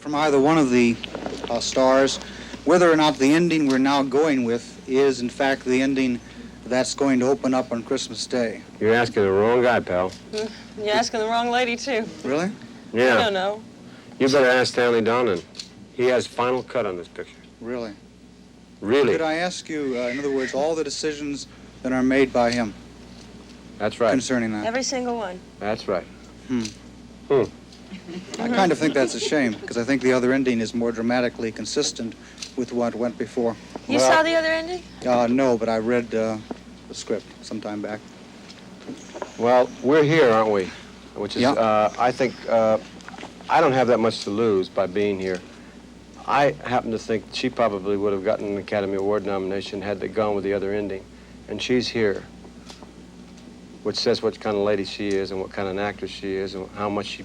from either one of the stars whether or not the ending we're now going with is, in fact, the ending that's going to open up on Christmas Day. You're asking the wrong guy, pal. You're asking the wrong lady, too. Really? Yeah. I don't know. You better ask Stanley Donen. He has final cut on this picture. Really? Really? Could I ask you, in other words, all the decisions that are made by him? That's right. Concerning that? Every single one. That's right. I kind of think that's a shame, because I think the other ending is more dramatically consistent with what went before. You saw the other ending? No, but I read the script some time back. Well, we're here, aren't we? Which is, Yeah. I think, I don't have that much to lose by being here. I happen to think she probably would have gotten an Academy Award nomination had they gone with the other ending. And she's here, which says what kind of lady she is and what kind of an actress she is and how much she,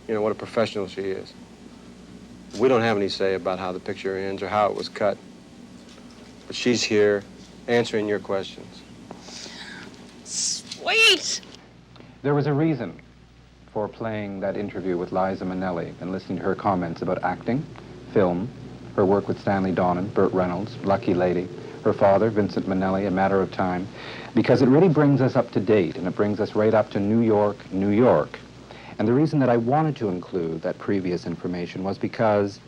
what a professional she is. We don't have any say about how the picture ends or how it was cut. But she's here answering your questions. Sweet! There was a reason for playing that interview with Liza Minelli and listening to her comments about acting, film, her work with Stanley Donen, Burt Reynolds, Lucky Lady, her father, Vincent Minelli, A Matter of Time, because it really brings us up to date, and it brings us right up to New York, New York. And the reason that I wanted to include that previous information was because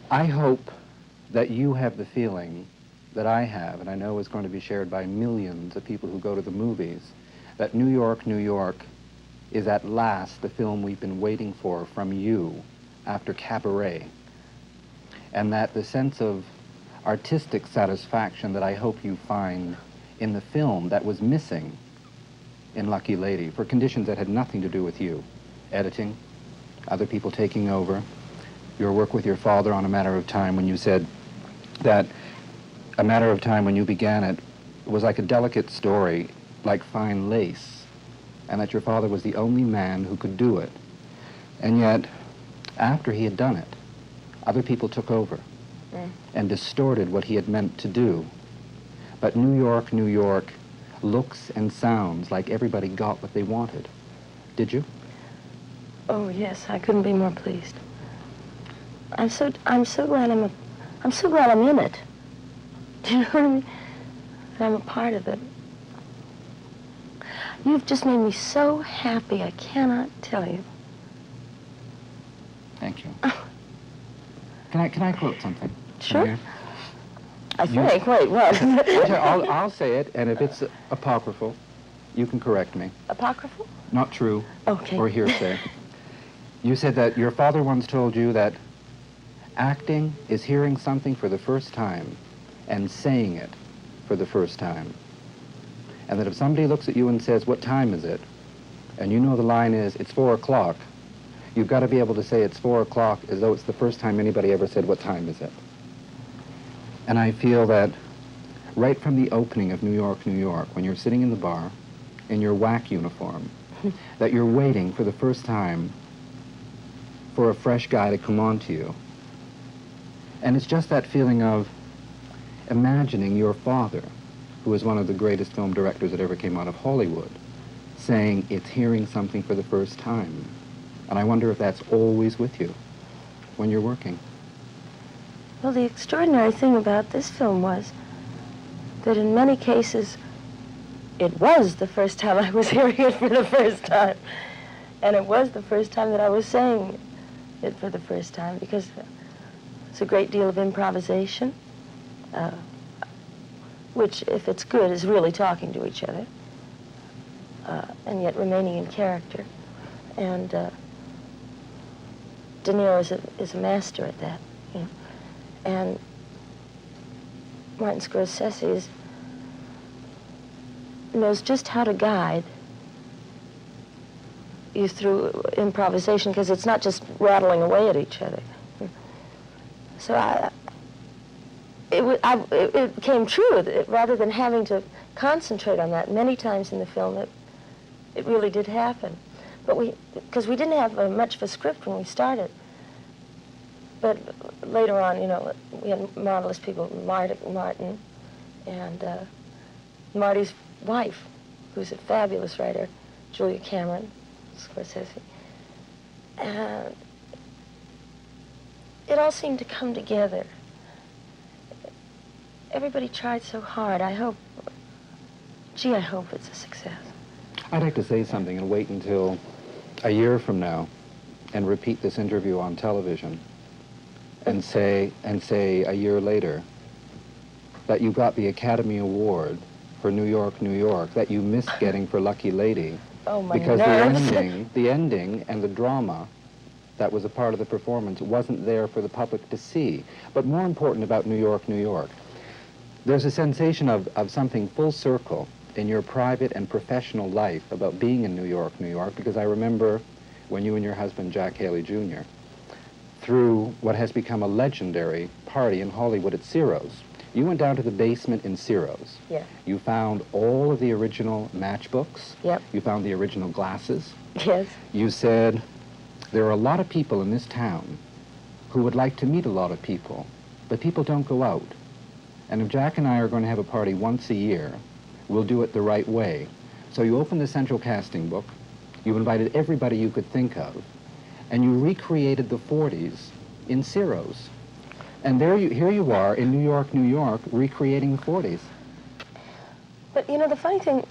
I hope that you have the feeling that I have, and I know is going to be shared by millions of people who go to the movies, that New York, New York is at last the film we've been waiting for from you after Cabaret. And that the sense of artistic satisfaction that I hope you find in the film that was missing in Lucky Lady for conditions that had nothing to do with you. Editing, other people taking over, your work with your father on A Matter of Time when you said that A Matter of Time when you began it was like a delicate story, like fine lace, and that your father was the only man who could do it. And yet, after he had done it, other people took over and distorted what he had meant to do. But New York, New York looks and sounds like everybody got what they wanted. Did you? Oh yes, I couldn't be more pleased. I'm so glad I'm in it. Do you know what I mean? That I'm a part of it. You've just made me so happy, I cannot tell you. Thank you. Can I quote something? Sure. I think, wait, what? I'll say it, and if it's apocryphal, you can correct me. Apocryphal? Not true. Okay. Or hearsay. You said that your father once told you that acting is hearing something for the first time and saying it for the first time. And that if somebody looks at you and says, "What time is it?" and you know the line is, "It's 4 o'clock," you've got to be able to say it's 4 o'clock as though it's the first time anybody ever said, "What time is it?" And I feel that right from the opening of New York, New York, when you're sitting in the bar in your WAC uniform, that you're waiting for the first time for a fresh guy to come on to you. And it's just that feeling of imagining your father, who is one of the greatest film directors that ever came out of Hollywood, saying it's hearing something for the first time. And I wonder if that's always with you when you're working. Well, the extraordinary thing about this film was that in many cases, it was the first time I was hearing it for the first time. And it was the first time that I was saying it for the first time, because it's a great deal of improvisation, which, if it's good, is really talking to each other, and yet remaining in character. And De Niro is a master at that, you know. And Martin Scorsese knows just how to guide you through improvisation, because it's not just rattling away at each other. So it came true that rather than having to concentrate on that many times in the film, it really did happen. But because we didn't have much of a script when we started. But later on, you know, we had marvelous people, Martin, and Marty's wife, who's a fabulous writer, Julia Cameron, Scorsese. And it all seemed to come together. Everybody tried so hard. I hope it's a success. I'd like to say something and wait until a year from now and repeat this interview on television and say a year later that you got the Academy Award for New York, New York, that you missed getting for Lucky Lady. Oh, my because nerves. the ending and the drama that was a part of the performance wasn't there for the public to see. But more important about New York, New York, there's a sensation of something full circle in your private and professional life about being in New York, New York, because I remember when you and your husband, Jack Haley Jr., threw what has become a legendary party in Hollywood at Ciro's. You went down to the basement in Ciro's. Yeah. You found all of the original matchbooks. Yep. You found the original glasses. Yes. You said, there are a lot of people in this town who would like to meet a lot of people, but people don't go out. And if Jack and I are going to have a party once a year, we'll do it the right way. So you opened the central casting book, you invited everybody you could think of, and you recreated the 40s in Ciro's. And here you are in New York, New York, recreating the 40s. But, you know, the funny thing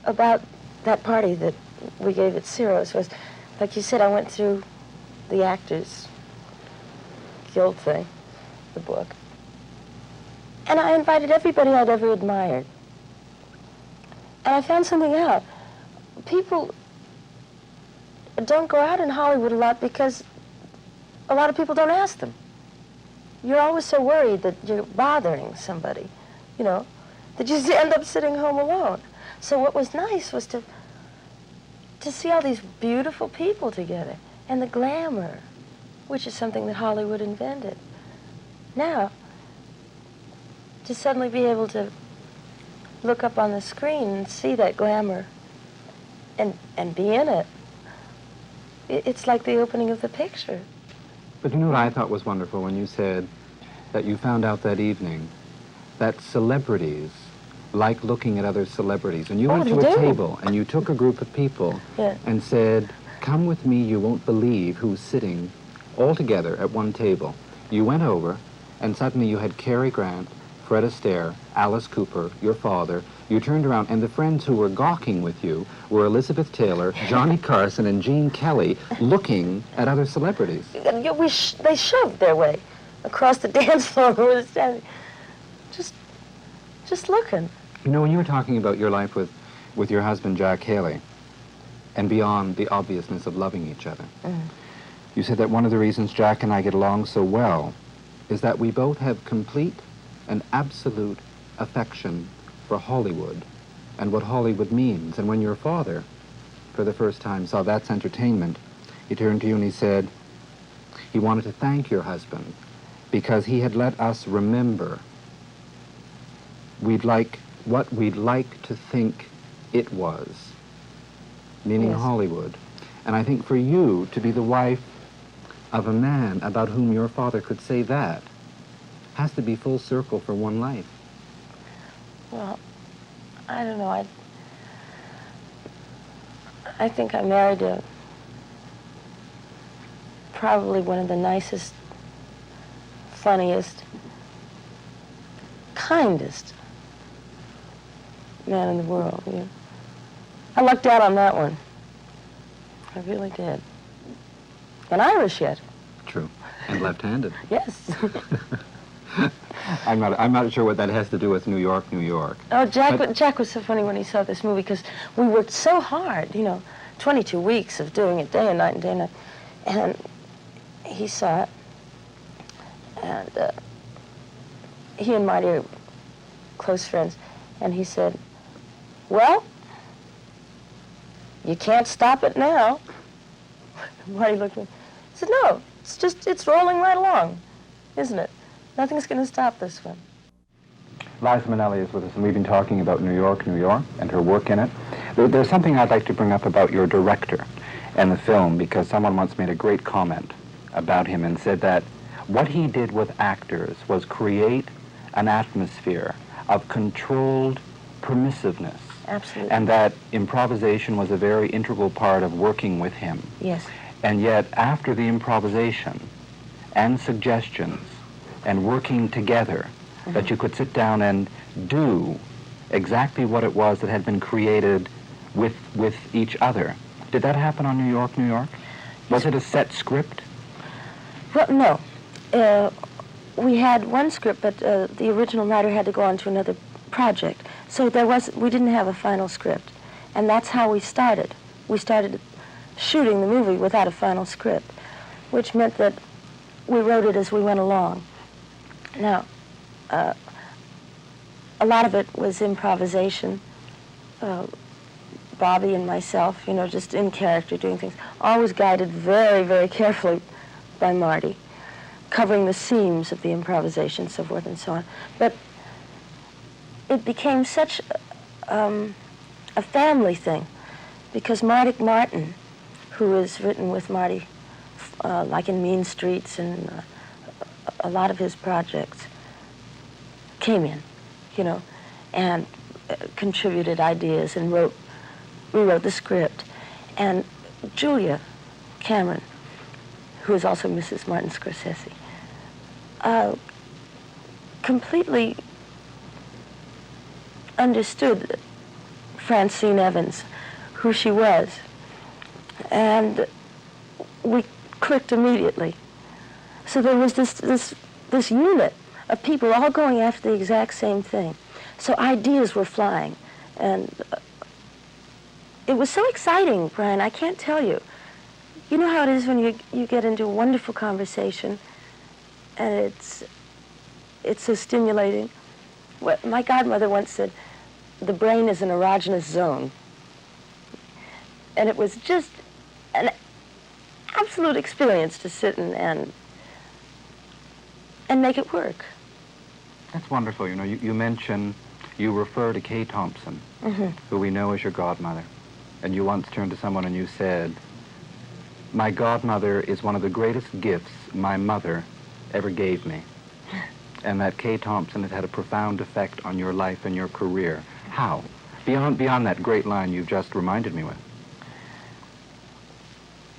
about that party that we gave at Ciro's was, like you said, I went through the Actors Guild thing, the book, and I invited everybody I'd ever admired. And I found something out. People don't go out in Hollywood a lot because a lot of people don't ask them. You're always so worried that you're bothering somebody, you know, that you end up sitting home alone. So what was nice was to see all these beautiful people together and the glamour, which is something that Hollywood invented. Now, to suddenly be able to look up on the screen and see that glamour and be in it, it's like the opening of the picture. But you know what I thought was wonderful when you said that you found out that evening that celebrities like looking at other celebrities. And you went to a table and you took a group of people and said, come with me, you won't believe who's sitting all together at one table. You went over and suddenly you had Cary Grant, Fred Astaire, Alice Cooper, your father. You turned around and the friends who were gawking with you were Elizabeth Taylor, Johnny Carson, and Gene Kelly looking at other celebrities. They shoved their way across the dance floor where we were standing, just looking. You know, when you were talking about your life with your husband, Jack Haley, and beyond the obviousness of loving each other, you said that one of the reasons Jack and I get along so well is that we both have complete and absolute affection for Hollywood and what Hollywood means. And when your father, for the first time, saw That's Entertainment, he turned to you and he said he wanted to thank your husband because he had let us remember what we'd like to think it was, meaning Hollywood. And I think for you to be the wife of a man about whom your father could say that has to be full circle for one life. Well, I don't know. I think I married probably one of the nicest, funniest, kindest man in the world. You know? I lucked out on that one. I really did. And Irish yet. True. And left-handed. Yes. I'm not sure what that has to do with New York, New York. Oh, Jack was so funny when he saw this movie because we worked so hard, you know, 22 weeks of doing it day and night and day and night. And he saw it, and he and Marty are close friends, and he said, well, you can't stop it now. Marty looked at me. He said, no, it's rolling right along, isn't it? Nothing's going to stop this one. Liza Minelli is with us, and we've been talking about New York, New York, and her work in it. There's something I'd like to bring up about your director and the film, because someone once made a great comment about him and said that what he did with actors was create an atmosphere of controlled permissiveness. Absolutely. And that improvisation was a very integral part of working with him. Yes. And yet, after the improvisation, and suggestions and working together that you could sit down and do exactly what it was that had been created with each other. Did that happen on New York, New York? Was it a set script? Well, no. We had one script, but the original writer had to go on to another project. So we didn't have a final script. And that's how we started. We started shooting the movie without a final script, which meant that we wrote it as we went along. Now, a lot of it was improvisation. Bobby and myself, you know, just in character doing things, always guided very, very carefully by Marty, covering the seams of the improvisation, so forth and so on. But it became such a family thing, because Marty Martin, who has written with Marty, like in Mean Streets and a lot of his projects, came in, you know, and contributed ideas and rewrote the script. And Julia Cameron, who is also Mrs. Martin Scorsese, completely understood Francine Evans, who she was, and we clicked immediately. So there was this unit of people all going after the exact same thing. So ideas were flying, and it was so exciting, Brian, I can't tell you. You know how it is when you get into a wonderful conversation, and it's so stimulating. What my godmother once said, the brain is an erogenous zone. And it was just an absolute experience to sit and make it work. That's wonderful. You know, you refer to Kay Thompson, who we know as your godmother. And you once turned to someone and you said, my godmother is one of the greatest gifts my mother ever gave me. And that Kay Thompson has had a profound effect on your life and your career. How? Beyond that great line you just reminded me with.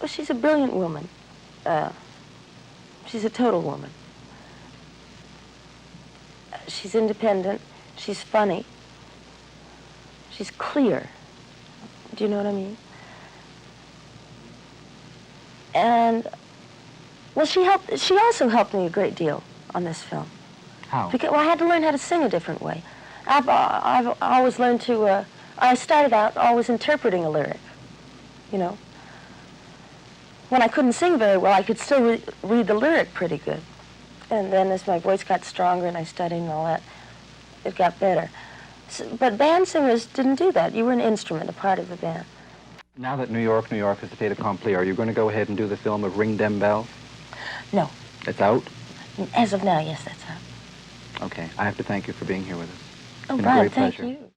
Well, she's a brilliant woman. She's a total woman. She's independent. She's funny. She's clear. Do you know what I mean? And, well, she also helped me a great deal on this film. How? Because, well, I had to learn how to sing a different way. I've always learned to, I started out always interpreting a lyric, you know. When I couldn't sing very well, I could still read the lyric pretty good. And then as my voice got stronger and I studied and all that, it got better. So, but band singers didn't do that. You were an instrument, a part of the band. Now that New York, New York is a fait accompli, are you going to go ahead and do the film of Ring Dem Bells? No. It's out? As of now, yes, that's out. Okay. I have to thank you for being here with us. Oh, It's been a Brian, great thank pleasure. you.